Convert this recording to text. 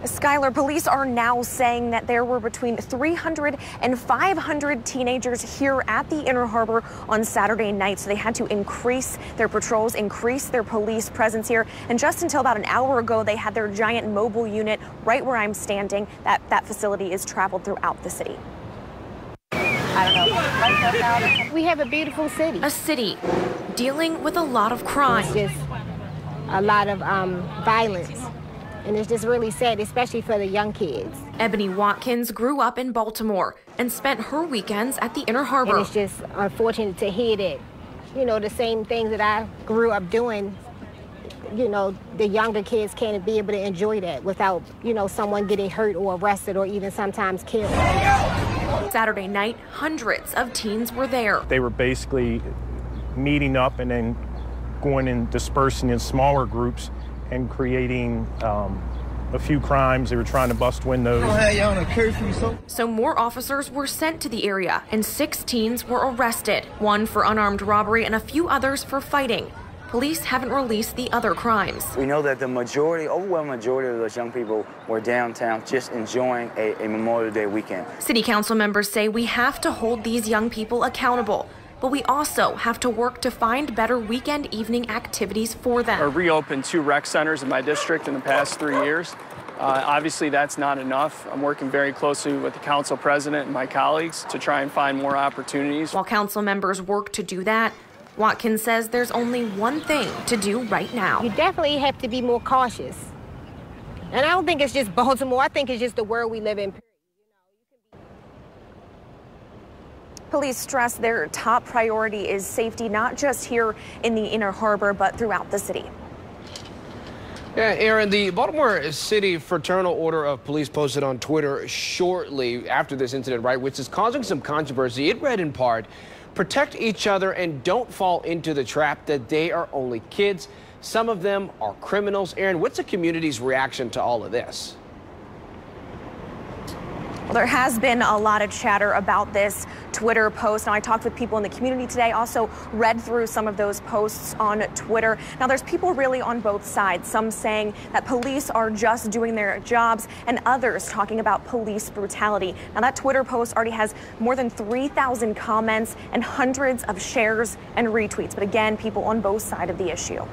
Schuyler, police are now saying that there were between 300 and 500 teenagers here at the Inner Harbor on Saturday night. So they had to increase their patrols, increase their police presence here. And just until about an hour ago, they had their giant mobile unit right where I'm standing. That facility is traveled throughout the city. I don't know. We have a beautiful city. A city dealing with a lot of crime. It's just a lot of violence. And it's just really sad, especially for the young kids. Ebony Watkins grew up in Baltimore and spent her weekends at the Inner Harbor. And it's just unfortunate to hear that, you know, the same things that I grew up doing, you know, the younger kids can't be able to enjoy that without, you know, someone getting hurt or arrested or even sometimes killed. Saturday night, hundreds of teens were there. They were basically meeting up and then going and dispersing in smaller groups and creating a few crimes. They were trying to bust windows. So more officers were sent to the area and 6 teens were arrested, one for unarmed robbery and a few others for fighting. Police haven't released the other crimes. We know that the overwhelming majority of those young people were downtown just enjoying a Memorial Day weekend. City council members say we have to hold these young people accountable, but we also have to work to find better weekend evening activities for them. I reopened 2 rec centers in my district in the past 3 years. Obviously, that's not enough. I'm working very closely with the council president and my colleagues to try and find more opportunities. While council members work to do that, Watkins says there's only one thing to do right now. You definitely have to be more cautious. And I don't think it's just Baltimore. I think it's just the world we live in. Police stress their top priority is safety, not just here in the Inner Harbor, but throughout the city. Yeah, Aaron, the Baltimore City Fraternal Order of Police posted on Twitter shortly after this incident, right, which is causing some controversy. It read in part, protect each other and don't fall into the trap that they are only kids. Some of them are criminals. Aaron, what's the community's reaction to all of this? Well, there has been a lot of chatter about this Twitter post. Now, I talked with people in the community today, also read through some of those posts on Twitter. Now, there's people really on both sides, some saying that police are just doing their jobs and others talking about police brutality. Now, that Twitter post already has more than 3,000 comments and hundreds of shares and retweets. But again, people on both sides of the issue.